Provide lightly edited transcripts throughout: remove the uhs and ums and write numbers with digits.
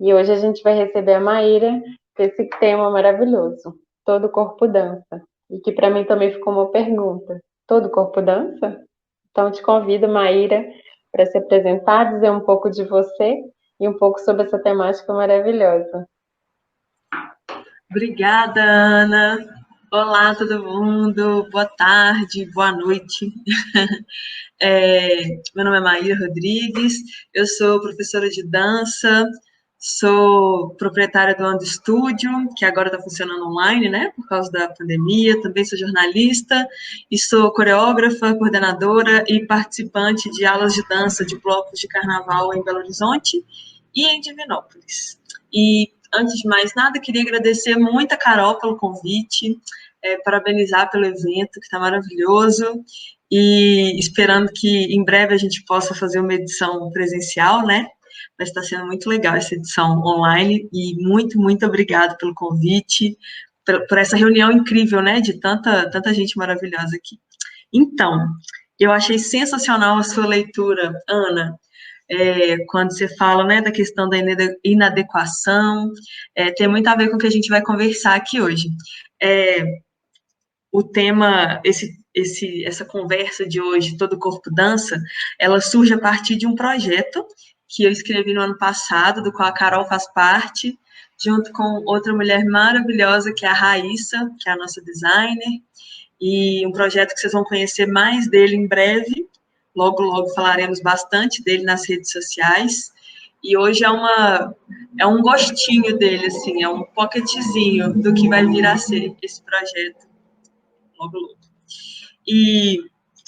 E hoje a gente vai receber a Maíra com esse tema maravilhoso, Todo Corpo Dança. E que para mim também ficou uma pergunta: todo corpo dança? Então te convido, Maíra, para se apresentar, dizer um pouco de você e um pouco sobre essa temática maravilhosa. Obrigada, Ana. Olá, todo mundo. Boa tarde, boa noite. Meu nome é Maíra Rodrigues, eu sou professora de dança, sou proprietária do Ando Estúdio, que agora está funcionando online, né, por causa da pandemia. Também sou jornalista e sou coreógrafa, coordenadora e participante de aulas de dança de blocos de carnaval em Belo Horizonte e em Divinópolis. E, antes de mais nada, queria agradecer muito a Carol pelo convite, parabenizar pelo evento, que está maravilhoso, e esperando que em breve a gente possa fazer uma edição presencial, né? Mas está sendo muito legal essa edição online, e muito, muito obrigada pelo convite, por essa reunião incrível, né? De tanta gente maravilhosa aqui. Então, eu achei sensacional a sua leitura, Ana, quando você fala, né, da questão da inadequação, tem muito a ver com o que a gente vai conversar aqui hoje. É, o tema, essa conversa de hoje, Todo Corpo Dança, ela surge a partir de um projeto que eu escrevi no ano passado, do qual a Carol faz parte, junto com outra mulher maravilhosa, que é a Raíssa, que é a nossa designer, e um projeto que vocês vão conhecer mais dele em breve. Logo, logo falaremos bastante dele nas redes sociais. E hoje é um gostinho dele, assim, é um pocketzinho do que vai vir a ser esse projeto, logo, logo. E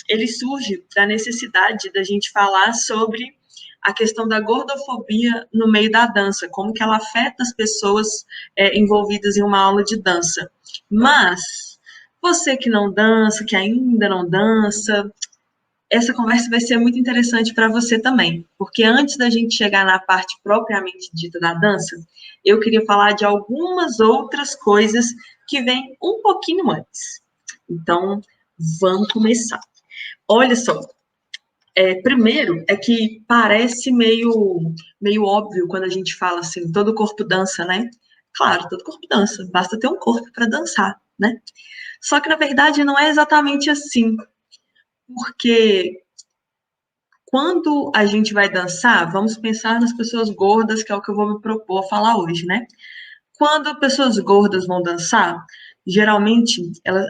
ele surge da necessidade da gente falar sobre a questão da gordofobia no meio da dança, como que ela afeta as pessoas envolvidas em uma aula de dança. Mas você que não dança, que ainda não dança, essa conversa vai ser muito interessante para você também, porque antes da gente chegar na parte propriamente dita da dança, eu queria falar de algumas outras coisas que vêm um pouquinho antes. Então, vamos começar. Olha só, primeiro é que parece meio óbvio quando a gente fala assim, todo corpo dança, né? Claro, todo corpo dança, basta ter um corpo para dançar, né? Só que na verdade não é exatamente assim, porque quando a gente vai dançar, vamos pensar nas pessoas gordas, que é o que eu vou me propor a falar hoje, né? Quando pessoas gordas vão dançar, geralmente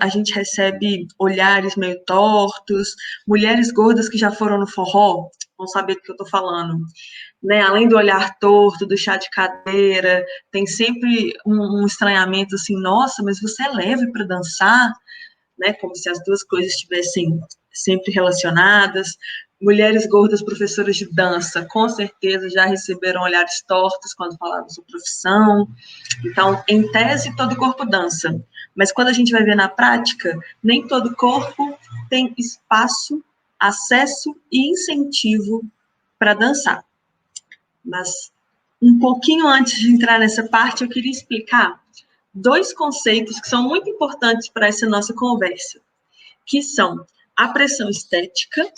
a gente recebe olhares meio tortos, mulheres gordas que já foram no forró vão saber do que eu tô falando, né? Além do olhar torto, do chá de cadeira, tem sempre um estranhamento assim, nossa, mas você é leve para dançar, né? Como se as duas coisas estivessem sempre relacionadas. Mulheres gordas professoras de dança, com certeza já receberam olhares tortos quando falaram sua profissão. Então, em tese, todo corpo dança. Mas quando a gente vai ver na prática, nem todo corpo tem espaço, acesso e incentivo para dançar. Mas um pouquinho antes de entrar nessa parte, eu queria explicar dois conceitos que são muito importantes para essa nossa conversa, que são a pressão estética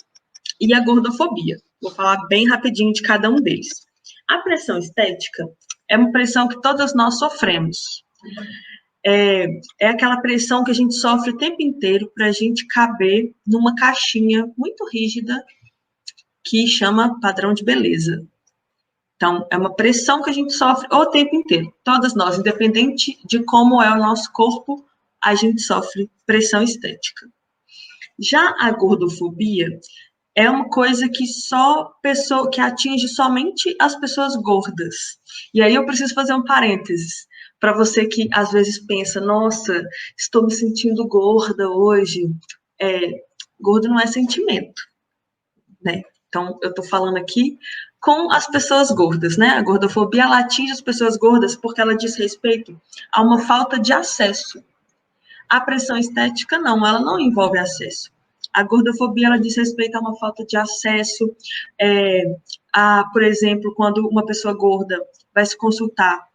e a gordofobia. Vou falar bem rapidinho de cada um deles. A pressão estética é uma pressão que todas nós sofremos. É aquela pressão que a gente sofre o tempo inteiro para a gente caber numa caixinha muito rígida que chama padrão de beleza. Então, é uma pressão que a gente sofre o tempo inteiro. Todas nós, independente de como é o nosso corpo, a gente sofre pressão estética. Já a gordofobia é uma coisa que que atinge somente as pessoas gordas. E aí eu preciso fazer um parênteses para você que às vezes pensa, nossa, estou me sentindo gorda hoje. É, gordo não é sentimento, né? Então eu estou falando aqui com as pessoas gordas, né? A gordofobia ela atinge as pessoas gordas porque ela diz respeito a uma falta de acesso. A pressão estética não, ela não envolve acesso. A gordofobia ela diz respeito a uma falta de acesso, por exemplo, quando uma pessoa gorda vai se consultar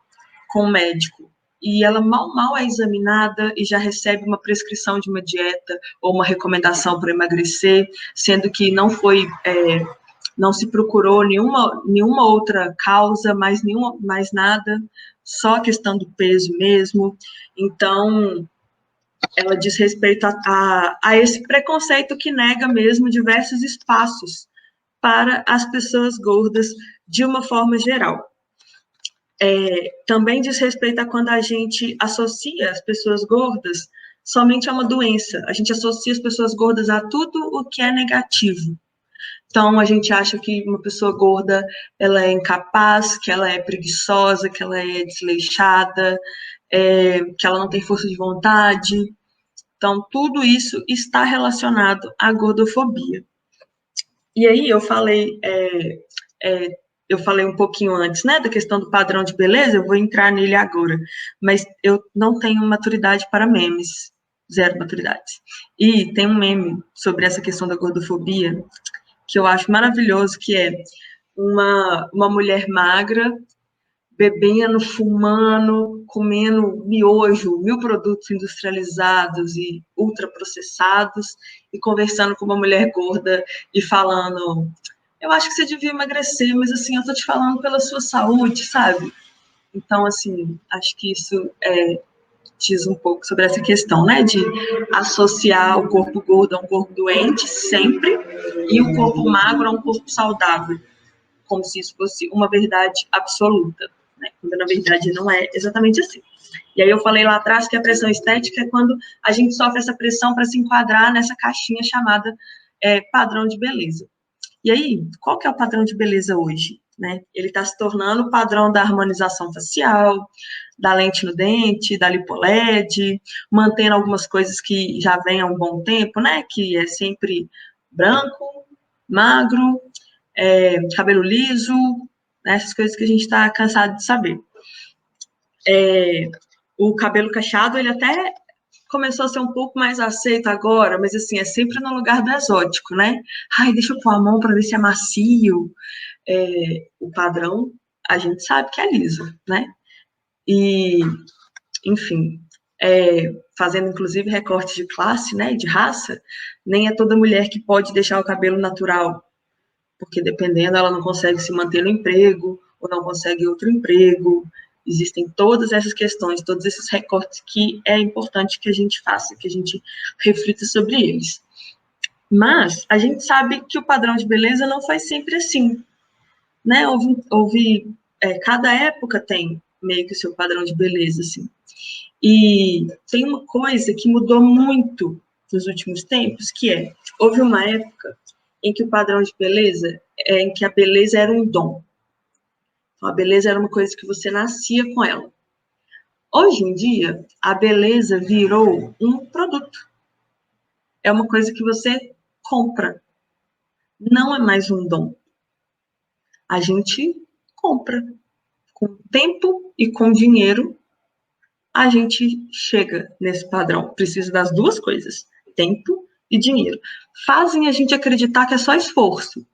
com um médico e ela mal é examinada e já recebe uma prescrição de uma dieta ou uma recomendação para emagrecer, sendo que não foi não se procurou nenhuma outra causa, mais nada, só a questão do peso mesmo. Então, ela diz respeito a esse preconceito que nega mesmo diversos espaços para as pessoas gordas de uma forma geral. Também diz respeito a quando a gente associa as pessoas gordas somente a uma doença. A gente associa as pessoas gordas a tudo o que é negativo. Então, a gente acha que uma pessoa gorda, ela é incapaz, que ela é preguiçosa, que ela é desleixada, que ela não tem força de vontade. Então, tudo isso está relacionado à gordofobia. E aí, eu falei um pouquinho antes, né, da questão do padrão de beleza, eu vou entrar nele agora, mas eu não tenho maturidade para memes, zero maturidade. E tem um meme sobre essa questão da gordofobia, que eu acho maravilhoso, que é uma mulher magra, bebendo, fumando, comendo miojo, 1000 produtos industrializados e ultraprocessados, e conversando com uma mulher gorda e falando: eu acho que você devia emagrecer, mas assim, eu tô te falando pela sua saúde, sabe? Então, assim, acho que isso diz um pouco sobre essa questão, né, de associar o corpo gordo a um corpo doente, sempre, e o corpo magro a um corpo saudável, como se isso fosse uma verdade absoluta, né, quando na verdade não é exatamente assim. E aí eu falei lá atrás que a pressão estética é quando a gente sofre essa pressão para se enquadrar nessa caixinha chamada padrão de beleza. E aí, qual que é o padrão de beleza hoje? Né? Ele está se tornando o padrão da harmonização facial, da lente no dente, da lipoled, mantendo algumas coisas que já vêm há um bom tempo, né? Que é sempre branco, magro, cabelo liso, né? Essas coisas que a gente está cansado de saber. O cabelo cacheado, ele até começou a ser um pouco mais aceito agora, mas assim, é sempre no lugar do exótico, né? Ai, deixa eu pôr a mão para ver se é macio. O padrão, a gente sabe que é liso, né? E, enfim, fazendo inclusive recortes de classe, né, de raça, nem é toda mulher que pode deixar o cabelo natural, porque dependendo, ela não consegue se manter no emprego, ou não consegue outro emprego. Existem todas essas questões, todos esses recortes que é importante que a gente faça, que a gente reflita sobre eles. Mas a gente sabe que o padrão de beleza não foi sempre assim, né? Cada época tem meio que o seu padrão de beleza, assim. E tem uma coisa que mudou muito nos últimos tempos, que houve uma época em que o padrão de beleza, em que a beleza era um dom. Então, a beleza era uma coisa que você nascia com ela. Hoje em dia, a beleza virou um produto. É uma coisa que você compra. Não é mais um dom. A gente compra. Com tempo e com dinheiro, a gente chega nesse padrão. Precisa das duas coisas, tempo e dinheiro. Fazem a gente acreditar que é só esforço.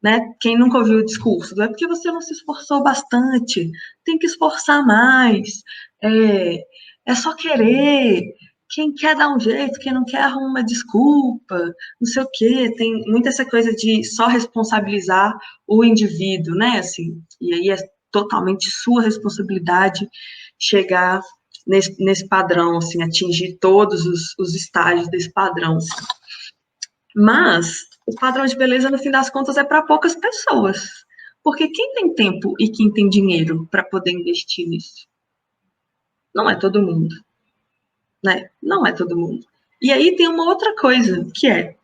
Né? Quem nunca ouviu o discurso, é porque você não se esforçou bastante, tem que esforçar mais, é só querer, quem quer dar um jeito, quem não quer arruma uma desculpa, não sei o quê, tem muita essa coisa de só responsabilizar o indivíduo, né, assim, e aí é totalmente sua responsabilidade chegar nesse padrão, assim, atingir todos os estágios desse padrão, assim. Mas o padrão de beleza, no fim das contas, é para poucas pessoas. Porque quem tem tempo e quem tem dinheiro para poder investir nisso? Não é todo mundo. Né? Não é todo mundo. E aí tem uma outra coisa, que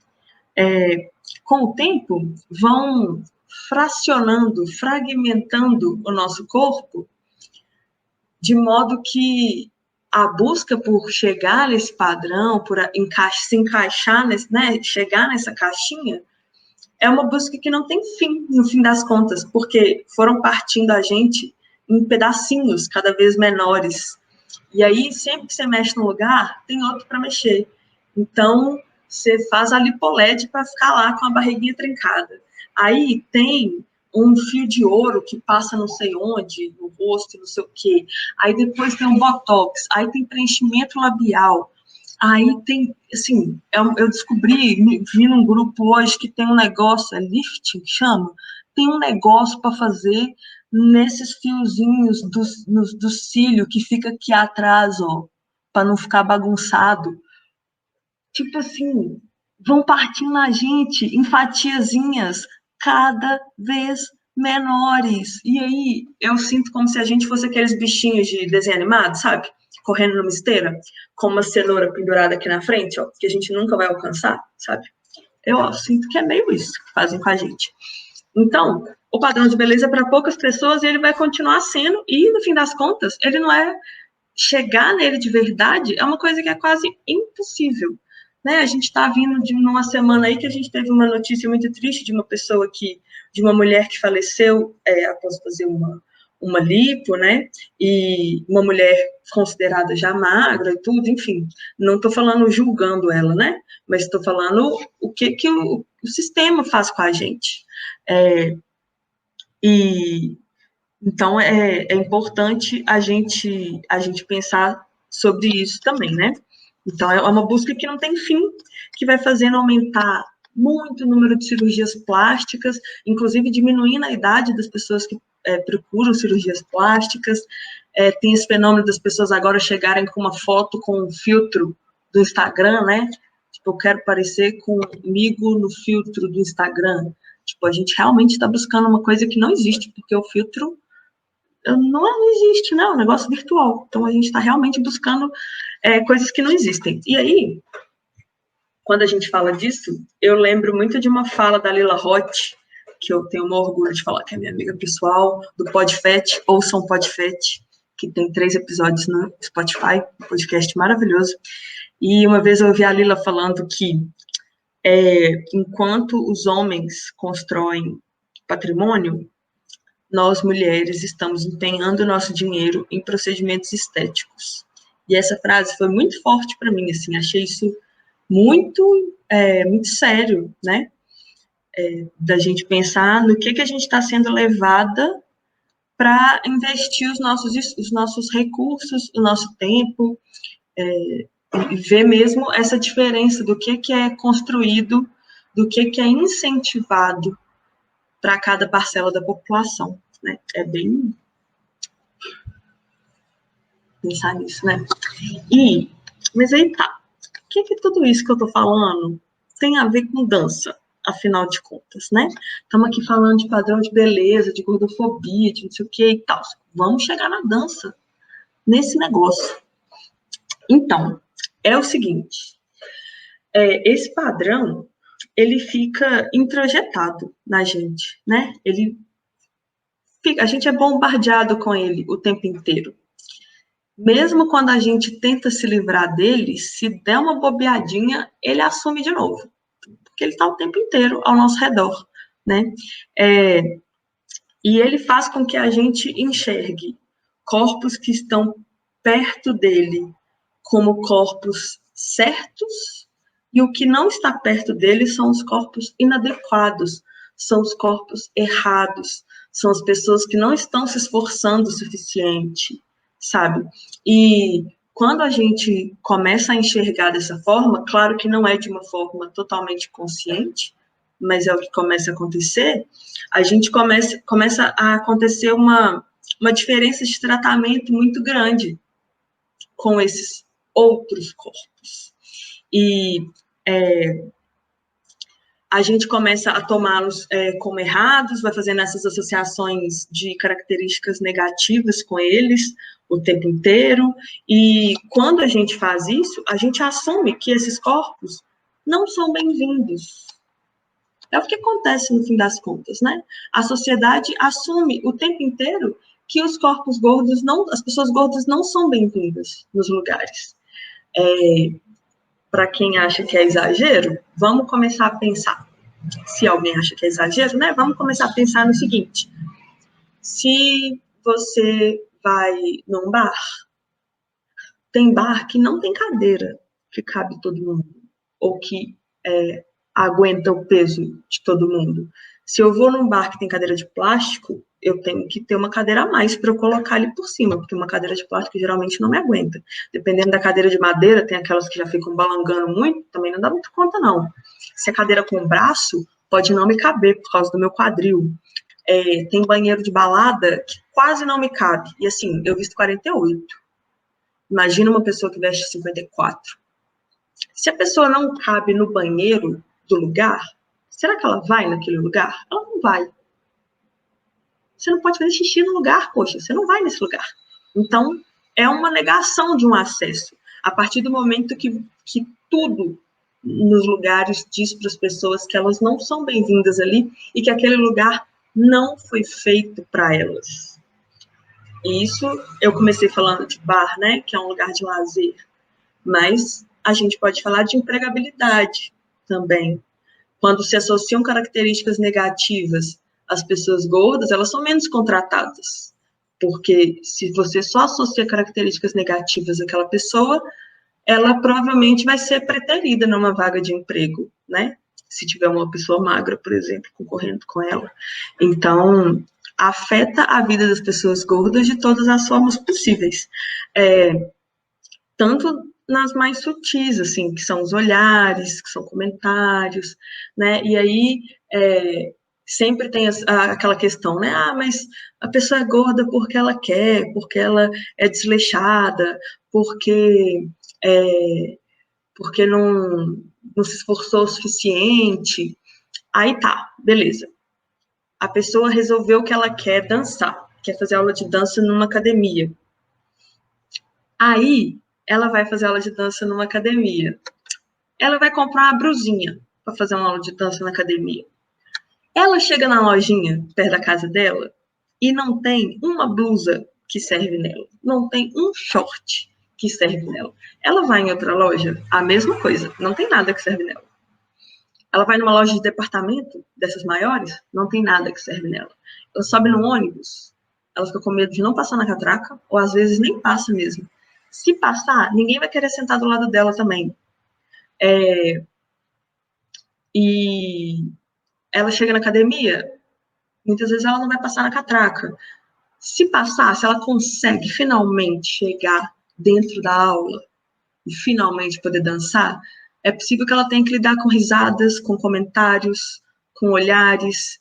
com o tempo, vão fracionando, fragmentando o nosso corpo, de modo que a busca por chegar nesse padrão, por se encaixar, né, chegar nessa caixinha, é uma busca que não tem fim, no fim das contas, porque foram partindo a gente em pedacinhos cada vez menores. E aí, sempre que você mexe num lugar, tem outro para mexer. Então, você faz a lipoled para ficar lá com a barriguinha trincada. Aí tem um fio de ouro que passa não sei onde, no rosto, não sei o quê. Aí depois tem um botox, aí tem preenchimento labial. Aí tem, assim, eu descobri, vi num grupo hoje que tem um negócio, é lifting, que chama, tem um negócio para fazer nesses fiozinhos do cílio que fica aqui atrás, ó, para não ficar bagunçado. Tipo assim, vão partindo a gente em fatiazinhas cada vez menores. E aí eu sinto como se a gente fosse aqueles bichinhos de desenho animado, sabe? Correndo numa esteira, com uma cenoura pendurada aqui na frente, ó, que a gente nunca vai alcançar, sabe? Eu sinto que é meio isso que fazem com a gente. Então, o padrão de beleza é para poucas pessoas e ele vai continuar sendo, e no fim das contas, ele não é chegar nele de verdade, é uma coisa que é quase impossível. Né? A gente está vindo de uma semana aí que a gente teve uma notícia muito triste de uma pessoa de uma mulher que faleceu após fazer uma lipo, né? E uma mulher considerada já magra e tudo, enfim. Não estou falando julgando ela, né? Mas estou falando o que o sistema faz com a gente. E então é importante a gente pensar sobre isso também, né? Então é uma busca que não tem fim, que vai fazendo aumentar muito o número de cirurgias plásticas, inclusive diminuindo a idade das pessoas que procuram cirurgias plásticas. Tem esse fenômeno das pessoas agora chegarem com uma foto com um filtro do Instagram, né? Tipo, eu quero parecer comigo no filtro do Instagram. Tipo, a gente realmente está buscando uma coisa que não existe, porque o filtro não existe, né? É um negócio virtual. Então a gente está realmente buscando coisas que não existem. E aí, quando a gente fala disso, eu lembro muito de uma fala da Lila Roth, que eu tenho um orgulho de falar que é minha amiga pessoal, do PodFat, ouçam PodFat, que tem 3 episódios no Spotify, um podcast maravilhoso. E uma vez eu ouvi a Lila falando que enquanto os homens constroem patrimônio, nós mulheres estamos empenhando nosso dinheiro em procedimentos estéticos. E essa frase foi muito forte para mim, assim, achei isso muito sério, né? Da gente pensar no que a gente está sendo levada para investir os nossos recursos, o nosso tempo, e ver mesmo essa diferença do que é construído, do que é incentivado para cada parcela da população, né? É bem pensar nisso, né? Mas aí tá. O que tudo isso que eu tô falando tem a ver com dança, afinal de contas, né? Estamos aqui falando de padrão de beleza, de gordofobia, de não sei o que e tal. Vamos chegar na dança, nesse negócio. Então, é o seguinte, esse padrão, ele fica introjetado na gente, né? A gente é bombardeado com ele o tempo inteiro. Mesmo quando a gente tenta se livrar dele, se der uma bobeadinha, ele assume de novo, porque ele está o tempo inteiro ao nosso redor, né? E ele faz com que a gente enxergue corpos que estão perto dele como corpos certos, e o que não está perto dele são os corpos inadequados, são os corpos errados, são as pessoas que não estão se esforçando o suficiente, sabe? E quando a gente começa a enxergar dessa forma, claro que não é de uma forma totalmente consciente, mas é o que começa a acontecer, a gente começa a acontecer uma diferença de tratamento muito grande com esses outros corpos. E a gente começa a tomá-los como errados, vai fazendo essas associações de características negativas com eles o tempo inteiro, e quando a gente faz isso, a gente assume que esses corpos não são bem-vindos. É o que acontece no fim das contas, né? A sociedade assume o tempo inteiro que os corpos gordos as pessoas gordas não são bem-vindas nos lugares. Para quem acha que é exagero, vamos começar a pensar. Se alguém acha que é exagero, né? Vamos começar a pensar no seguinte: se você vai num bar, tem bar que não tem cadeira que cabe todo mundo, ou que aguenta o peso de todo mundo. Se eu vou num bar que tem cadeira de plástico, eu tenho que ter uma cadeira a mais para eu colocar ali por cima, porque uma cadeira de plástico geralmente não me aguenta. Dependendo da cadeira de madeira, tem aquelas que já ficam balangando muito, também não dá muito conta, não. Se a cadeira com braço, pode não me caber por causa do meu quadril. Tem banheiro de balada que quase não me cabe. E assim, eu visto 48. Imagina uma pessoa que veste 54. Se a pessoa não cabe no banheiro do lugar, será que ela vai naquele lugar? Ela não vai. Você não pode fazer xixi no lugar, poxa, você não vai nesse lugar. Então, é uma negação de um acesso. A partir do momento que tudo nos lugares diz para as pessoas que elas não são bem-vindas ali e que aquele lugar não foi feito para elas. E isso eu comecei falando de bar, né, que é um lugar de lazer, mas a gente pode falar de empregabilidade também. Quando se associam características negativas às pessoas gordas, elas são menos contratadas. Porque se você só associa características negativas àquela pessoa, ela provavelmente vai ser preterida numa vaga de emprego, né? Se tiver uma pessoa magra, por exemplo, concorrendo com ela. Então, afeta a vida das pessoas gordas de todas as formas possíveis. Tanto nas mais sutis, assim, que são os olhares, que são comentários, né? E aí sempre tem aquela questão, né? Ah, mas a pessoa é gorda porque ela quer, porque ela é desleixada, porque não se esforçou o suficiente. Aí tá, beleza. A pessoa resolveu que ela quer dançar, quer fazer aula de dança numa academia. Aí ela vai fazer aula de dança numa academia. Ela vai comprar uma brusinha para fazer uma aula de dança na academia. Ela chega na lojinha perto da casa dela e não tem uma blusa que serve nela, não tem um short que serve nela. Ela vai em outra loja, a mesma coisa, não tem nada que serve nela. Ela vai numa loja de departamento, dessas maiores, não tem nada que serve nela. Ela sobe no ônibus, ela fica com medo de não passar na catraca, ou às vezes nem passa mesmo. Se passar, ninguém vai querer sentar do lado dela também. E ela chega na academia, muitas vezes ela não vai passar na catraca. Se passar, se ela consegue finalmente chegar dentro da aula e finalmente poder dançar, é possível que ela tenha que lidar com risadas, com comentários, com olhares,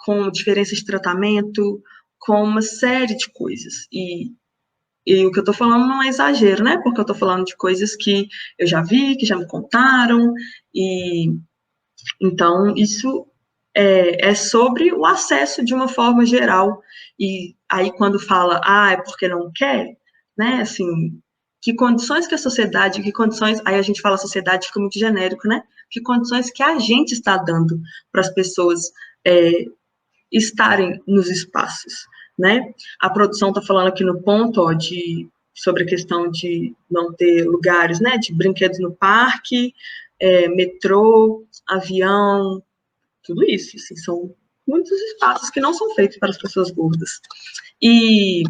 com diferenças de tratamento, com uma série de coisas. E o que eu estou falando não é exagero, né? Porque eu estou falando de coisas que eu já vi, que já me contaram, e então isso é sobre o acesso de uma forma geral. E aí quando fala, é porque não quer, né? Assim, que condições que a sociedade, que condições, aí a gente fala sociedade, fica muito genérico, né? Que condições que a gente está dando para as pessoas estarem nos espaços, né? A produção está falando aqui no ponto, sobre a questão de não ter lugares, né? De brinquedos no parque, metrô, avião, tudo isso, assim, são muitos espaços que não são feitos para as pessoas gordas. E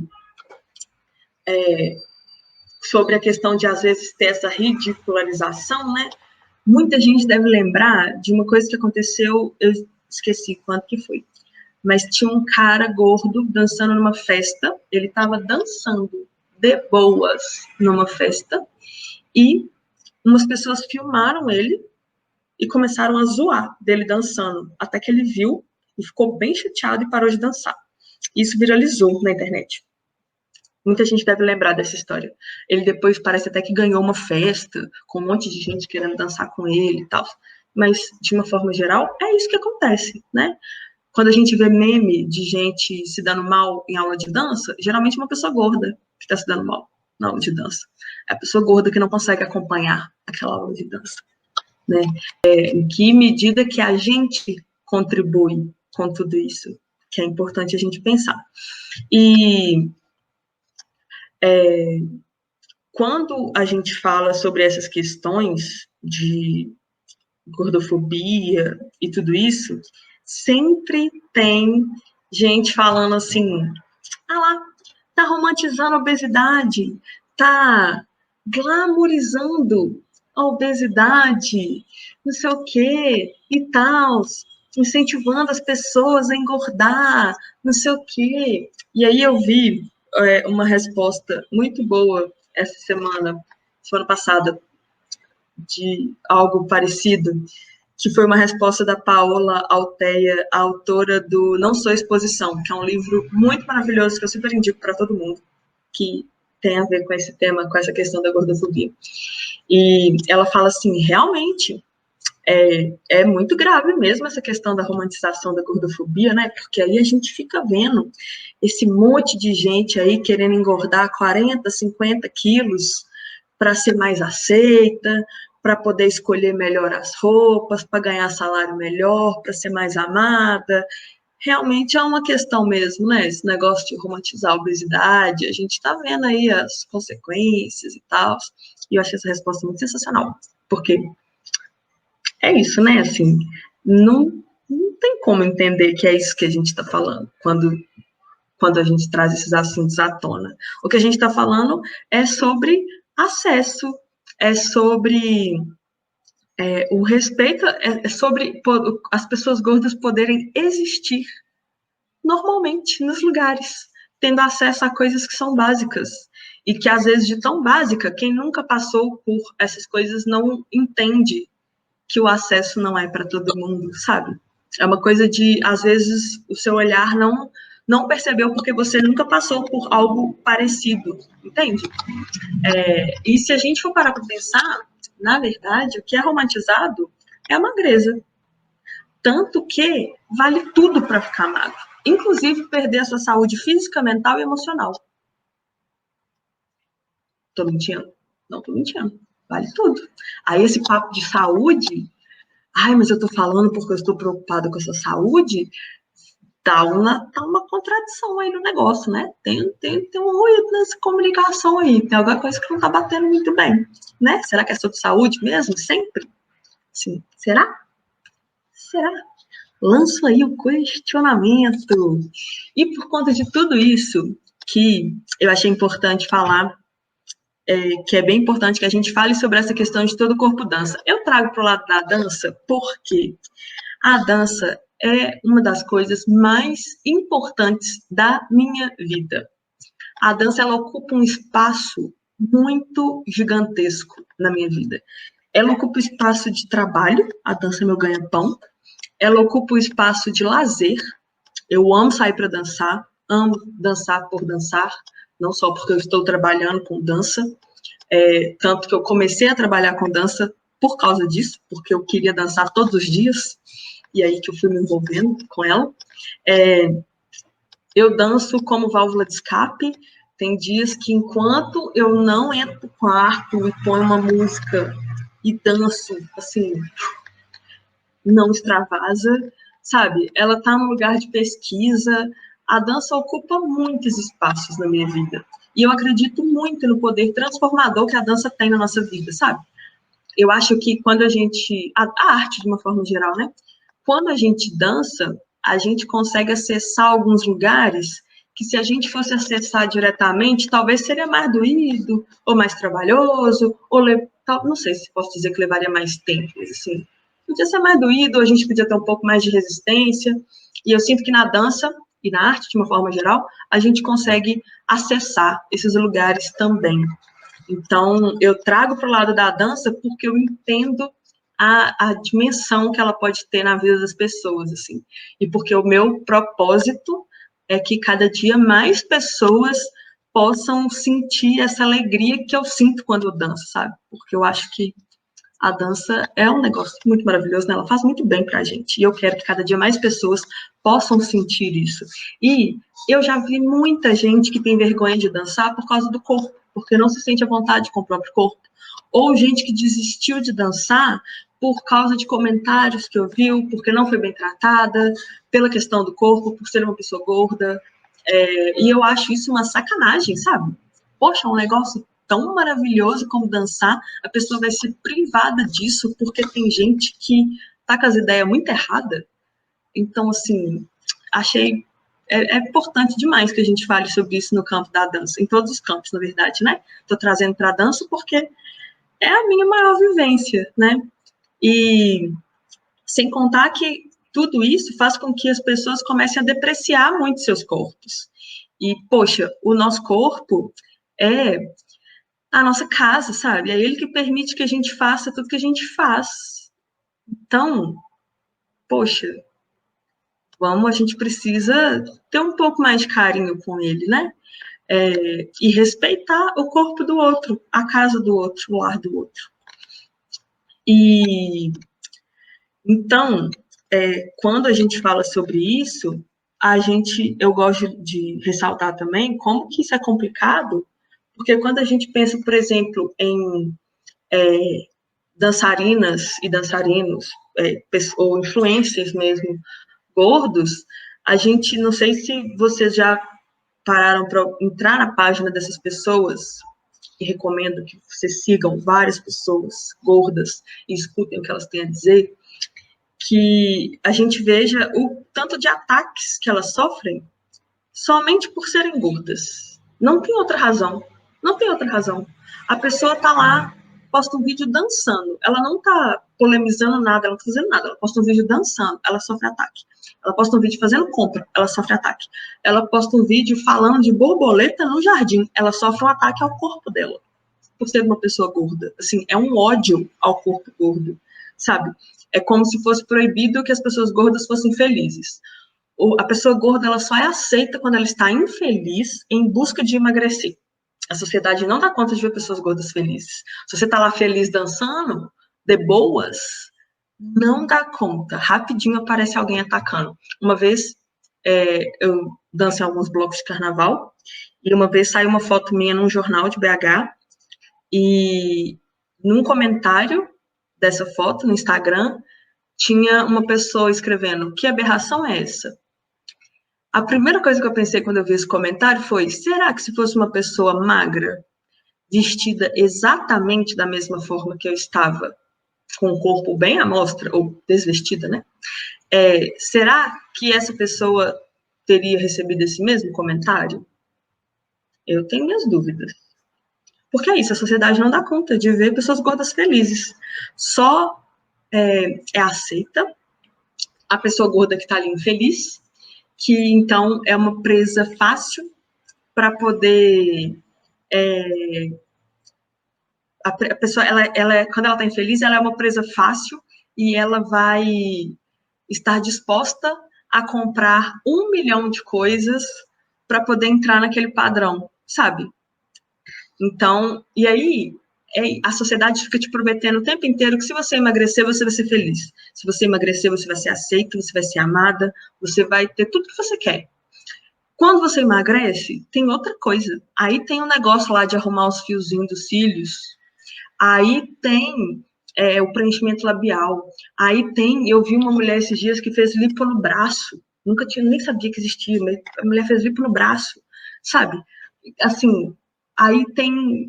sobre a questão de, às vezes, ter essa ridicularização, né? Muita gente deve lembrar de uma coisa que aconteceu, eu esqueci quanto que foi, mas tinha um cara gordo dançando numa festa, ele estava dançando de boas numa festa, e umas pessoas filmaram ele e começaram a zoar dele dançando, até que ele viu e ficou bem chateado e parou de dançar. Isso viralizou na internet. Muita gente deve lembrar dessa história. Ele depois parece até que ganhou uma festa, com um monte de gente querendo dançar com ele e tal. Mas, de uma forma geral, é isso que acontece, né? Quando a gente vê meme de gente se dando mal em aula de dança, geralmente é uma pessoa gorda que está se dando mal na aula de dança. É a pessoa gorda que não consegue acompanhar aquela aula de dança, né? Em que medida que a gente contribui com tudo isso, que é importante a gente pensar. E quando a gente fala sobre essas questões de gordofobia e tudo isso, sempre tem gente falando assim, lá, tá romantizando a obesidade, tá glamorizando a obesidade, não sei o quê, e tal. incentivando as pessoas a engordar, não sei o quê. E aí eu vi uma resposta muito boa essa semana passada, de algo parecido, que foi uma resposta da Paola Alteia, a autora do Não Sou Exposição, que é um livro muito maravilhoso que eu super indico para todo mundo, que tem a ver com esse tema, com essa questão da gordofobia. E ela fala assim, realmente, é muito grave mesmo essa questão da romantização da gordofobia, né? Porque aí a gente fica vendo esse monte de gente aí querendo engordar 40, 50 quilos para ser mais aceita, para poder escolher melhor as roupas, para ganhar salário melhor, para ser mais amada. Realmente é uma questão mesmo, né? Esse negócio de romantizar a obesidade, a gente está vendo aí as consequências e tal. E eu achei essa resposta muito sensacional, porque é isso, né? Assim, não tem como entender que é isso que a gente está falando quando a gente traz esses assuntos à tona. O que a gente está falando é sobre acesso, é sobre o respeito, é sobre as pessoas gordas poderem existir normalmente nos lugares, tendo acesso a coisas que são básicas. E que, às vezes, de tão básica, quem nunca passou por essas coisas não entende que o acesso não é para todo mundo, sabe? É uma coisa de, às vezes, o seu olhar não percebeu porque você nunca passou por algo parecido, entende? E se a gente for parar para pensar, na verdade, o que é romantizado é a magreza. Tanto que vale tudo para ficar magro, inclusive perder a sua saúde física, mental e emocional. Tô mentindo? Não tô mentindo. Vale tudo. Aí esse papo de saúde, ai, mas eu tô falando porque eu estou preocupada com essa saúde, tá uma contradição aí no negócio, né? Tem um ruído nessa comunicação aí, tem alguma coisa que não tá batendo muito bem, né? Será que é sobre saúde mesmo? Sempre? Sim. Será? Será? Lanço aí o questionamento. E por conta de tudo isso, que eu achei importante falar, que é bem importante que a gente fale sobre essa questão de todo o corpo dança. Eu trago para o lado da dança porque a dança é uma das coisas mais importantes da minha vida. A dança, ela ocupa um espaço muito gigantesco na minha vida. Ela ocupa o espaço de trabalho, a dança é meu ganha-pão. Ela ocupa o espaço de lazer. Eu amo sair para dançar, amo dançar por dançar, não só porque eu estou trabalhando com dança, tanto que eu comecei a trabalhar com dança por causa disso, porque eu queria dançar todos os dias, e aí que eu fui me envolvendo com ela. Eu danço como válvula de escape. Tem dias que, enquanto eu não entro no quarto e ponho uma música e danço, assim, não extravasa, sabe? Ela está num lugar de pesquisa. A dança ocupa muitos espaços na minha vida. E eu acredito muito no poder transformador que a dança tem na nossa vida, sabe? Eu acho que quando a gente... A arte, de uma forma geral, né? Quando a gente dança, a gente consegue acessar alguns lugares que, se a gente fosse acessar diretamente, talvez seria mais doído, ou mais trabalhoso, ou não sei se posso dizer que levaria mais tempo, mas assim, podia ser mais doído, a gente podia ter um pouco mais de resistência. E eu sinto que na dança e na arte, de uma forma geral, a gente consegue acessar esses lugares também. Então, eu trago para o lado da dança porque eu entendo a dimensão que ela pode ter na vida das pessoas, assim. E porque o meu propósito é que cada dia mais pessoas possam sentir essa alegria que eu sinto quando eu danço, sabe? Porque eu acho que a dança é um negócio muito maravilhoso, né? Ela faz muito bem pra gente. E eu quero que cada dia mais pessoas possam sentir isso. E eu já vi muita gente que tem vergonha de dançar por causa do corpo, porque não se sente à vontade com o próprio corpo. Ou gente que desistiu de dançar por causa de comentários que ouviu, porque não foi bem tratada, pela questão do corpo, por ser uma pessoa gorda. E eu acho isso uma sacanagem, sabe? Poxa, um negócio tão maravilhoso como dançar, a pessoa vai ser privada disso porque tem gente que tá com as ideias muito erradas. Então, assim, achei importante demais que a gente fale sobre isso no campo da dança, em todos os campos, na verdade, né? Tô trazendo para a dança porque é a minha maior vivência, né? E sem contar que tudo isso faz com que as pessoas comecem a depreciar muito seus corpos. E, poxa, o nosso corpo é a nossa casa, sabe? É ele que permite que a gente faça tudo que a gente faz. Então, poxa, a gente precisa ter um pouco mais de carinho com ele, né? E respeitar o corpo do outro, a casa do outro, o lar do outro. E então, quando a gente fala sobre isso, eu gosto de ressaltar também como que isso é complicado, porque quando a gente pensa, por exemplo, em dançarinas e dançarinos, ou influencers mesmo, gordos, a gente, não sei se vocês já pararam para entrar na página dessas pessoas, e recomendo que vocês sigam várias pessoas gordas e escutem o que elas têm a dizer, que a gente veja o tanto de ataques que elas sofrem somente por serem gordas. Não tem outra razão. Não tem outra razão. A pessoa tá lá, posta um vídeo dançando. Ela não tá polemizando nada, ela não tá fazendo nada. Ela posta um vídeo dançando, ela sofre ataque. Ela posta um vídeo fazendo compra, ela sofre ataque. Ela posta um vídeo falando de borboleta no jardim, ela sofre um ataque ao corpo dela, por ser uma pessoa gorda. Assim, é um ódio ao corpo gordo, sabe? É como se fosse proibido que as pessoas gordas fossem felizes. A pessoa gorda, ela só é aceita quando ela está infeliz em busca de emagrecer. A sociedade não dá conta de ver pessoas gordas felizes. Se você está lá feliz dançando, de boas, não dá conta. Rapidinho aparece alguém atacando. Uma vez, eu dancei em alguns blocos de carnaval, e uma vez saiu uma foto minha num jornal de BH, e num comentário dessa foto no Instagram, tinha uma pessoa escrevendo: que aberração é essa? A primeira coisa que eu pensei quando eu vi esse comentário foi: será que se fosse uma pessoa magra, vestida exatamente da mesma forma que eu estava, com o corpo bem à mostra, ou desvestida, né? Será que essa pessoa teria recebido esse mesmo comentário? Eu tenho minhas dúvidas. Porque é isso, a sociedade não dá conta de ver pessoas gordas felizes. Só é aceita a pessoa gorda que está ali infeliz, que então é uma presa fácil para poder. A pessoa, quando ela está infeliz, ela é uma presa fácil e ela vai estar disposta a comprar 1 milhão de coisas para poder entrar naquele padrão, sabe? Então, e aí a sociedade fica te prometendo o tempo inteiro que se você emagrecer, você vai ser feliz. Se você emagrecer, você vai ser aceita, você vai ser amada, você vai ter tudo que você quer. Quando você emagrece, tem outra coisa. Aí tem um negócio lá de arrumar os fiozinhos dos cílios. Aí tem o preenchimento labial. Aí tem, eu vi uma mulher esses dias que fez lipo no braço. Nunca tinha, nem sabia que existia, mas a mulher fez lipo no braço, sabe? Assim, aí tem,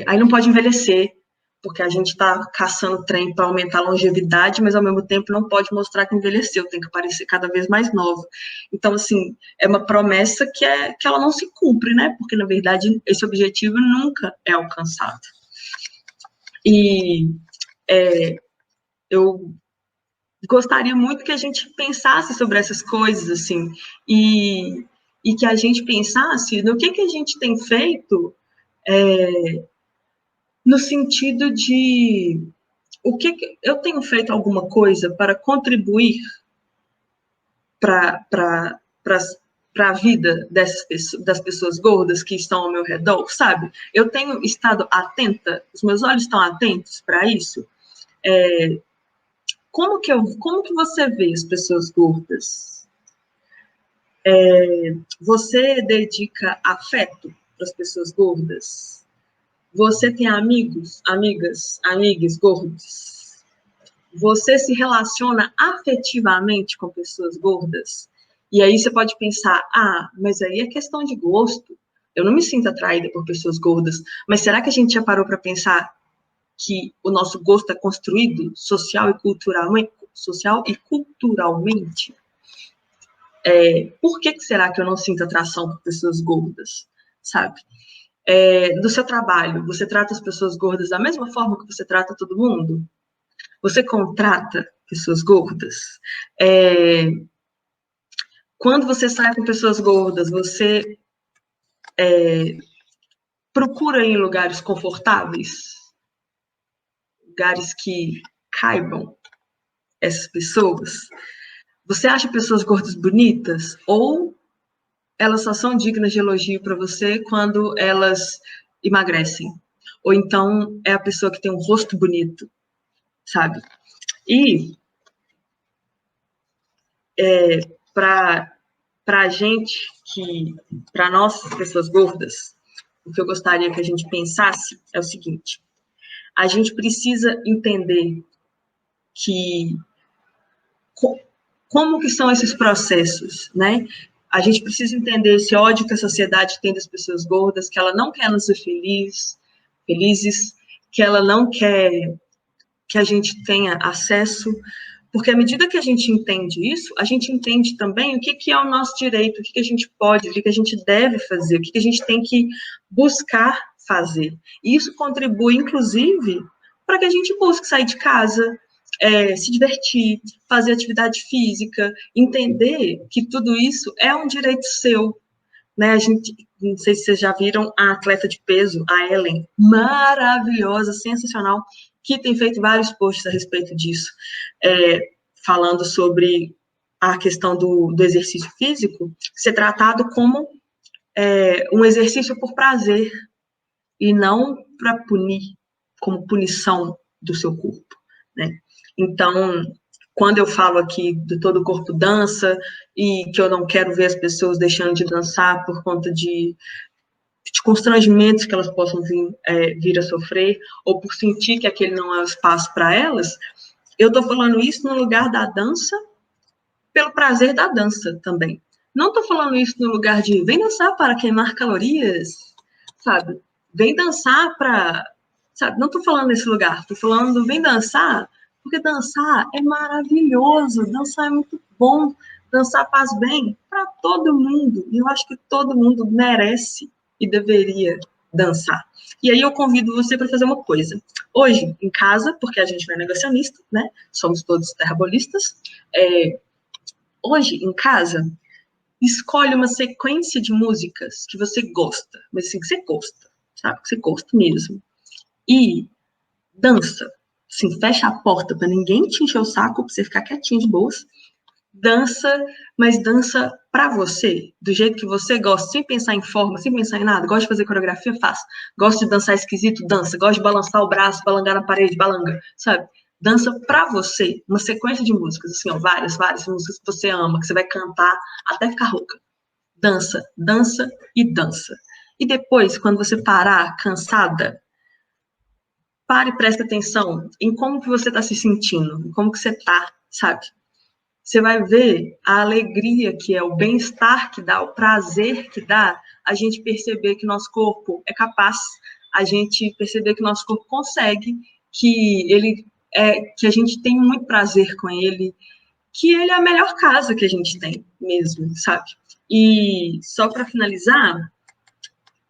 aí não pode envelhecer, porque a gente está caçando trem para aumentar a longevidade, mas ao mesmo tempo não pode mostrar que envelheceu, tem que parecer cada vez mais nova. Então, assim, é uma promessa que ela não se cumpre, né? Porque, na verdade, esse objetivo nunca é alcançado. E eu gostaria muito que a gente pensasse sobre essas coisas, assim, e que a gente pensasse no que a gente tem feito no sentido de o que eu tenho feito alguma coisa para contribuir para a vida das pessoas gordas que estão ao meu redor, sabe? Eu tenho estado atenta, os meus olhos estão atentos para isso. Como que você vê as pessoas gordas? Você dedica afeto para as pessoas gordas? Você tem amigos, amigas, amigues gordos? Você se relaciona afetivamente com pessoas gordas? E aí você pode pensar, mas aí é questão de gosto. Eu não me sinto atraída por pessoas gordas. Mas será que a gente já parou para pensar que o nosso gosto é construído social e culturalmente? Por que será que eu não sinto atração por pessoas gordas, sabe? Do seu trabalho, você trata as pessoas gordas da mesma forma que você trata todo mundo? Você contrata pessoas gordas? Quando você sai com pessoas gordas, você procura em lugares confortáveis? Lugares que caibam essas pessoas? Você acha pessoas gordas bonitas? Ou elas só são dignas de elogio para você quando elas emagrecem? Ou então é a pessoa que tem um rosto bonito, sabe? E para a gente para nós, pessoas gordas, o que eu gostaria que a gente pensasse é o seguinte: a gente precisa entender que como que são esses processos, né? A gente precisa entender esse ódio que a sociedade tem das pessoas gordas, que ela não quer nos ver felizes, que ela não quer que a gente tenha acesso, porque à medida que a gente entende isso, a gente entende também o que é o nosso direito, o que a gente pode, o que a gente deve fazer, o que a gente tem que buscar fazer. E isso contribui, inclusive, para que a gente busque sair de casa, se divertir, fazer atividade física, entender que tudo isso é um direito seu, né? A gente, não sei se vocês já viram a atleta de peso, a Ellen, maravilhosa, sensacional, que tem feito vários posts a respeito disso, falando sobre a questão do exercício físico ser tratado como um exercício por prazer e não para punir, como punição do seu corpo, né? Então, quando eu falo aqui do todo o corpo dança e que eu não quero ver as pessoas deixando de dançar por conta de constrangimentos que elas possam vir a sofrer ou por sentir que aquele não é o espaço para elas, eu estou falando isso no lugar da dança, pelo prazer da dança também. Não estou falando isso no lugar de vem dançar para queimar calorias, sabe? Vem dançar para... Sabe? Não estou falando nesse lugar, estou falando vem dançar, porque dançar é maravilhoso, dançar é muito bom, dançar faz bem para todo mundo, e eu acho que todo mundo merece e deveria dançar. E aí eu convido você para fazer uma coisa. Hoje, em casa, porque a gente não é negacionista, né? Somos todos terrabolistas, hoje, em casa, escolhe uma sequência de músicas que você gosta, mas assim, que você gosta, sabe? Que você gosta mesmo. E dança. Assim, fecha a porta para ninguém te encher o saco, para você ficar quietinho de boas. Dança, mas dança para você, do jeito que você gosta, sem pensar em forma, sem pensar em nada. Gosta de fazer coreografia? Faz. Gosta de dançar esquisito? Dança. Gosta de balançar o braço, balangar na parede? Balanga, sabe? Dança para você, uma sequência de músicas, assim, ó, várias músicas que você ama, que você vai cantar até ficar rouca. Dança, dança e dança. E depois, quando você parar cansada, pare e preste atenção em como que você está se sentindo, em como que você está, sabe? Você vai ver a alegria que é, o bem-estar que dá, o prazer que dá a gente perceber que nosso corpo é capaz, a gente perceber que nosso corpo consegue, que ele que a gente tem muito prazer com ele, que ele é a melhor casa que a gente tem mesmo, sabe? E só para finalizar,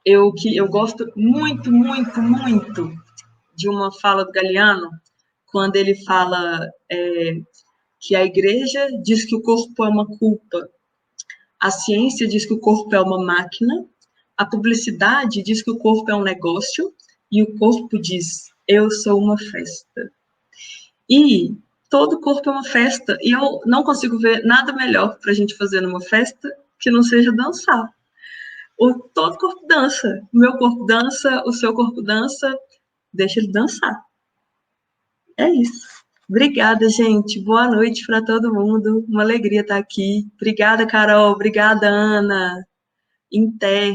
eu gosto muito, muito, muito de uma fala do Galeano, quando ele fala que a igreja diz que o corpo é uma culpa, a ciência diz que o corpo é uma máquina, a publicidade diz que o corpo é um negócio, e o corpo diz, eu sou uma festa. E todo corpo é uma festa, e eu não consigo ver nada melhor para a gente fazer numa festa que não seja dançar. Todo corpo dança, o meu corpo dança, o seu corpo dança, deixa ele dançar. É isso. Obrigada, gente. Boa noite para todo mundo. Uma alegria estar aqui. Obrigada, Carol. Obrigada, Ana. Em té.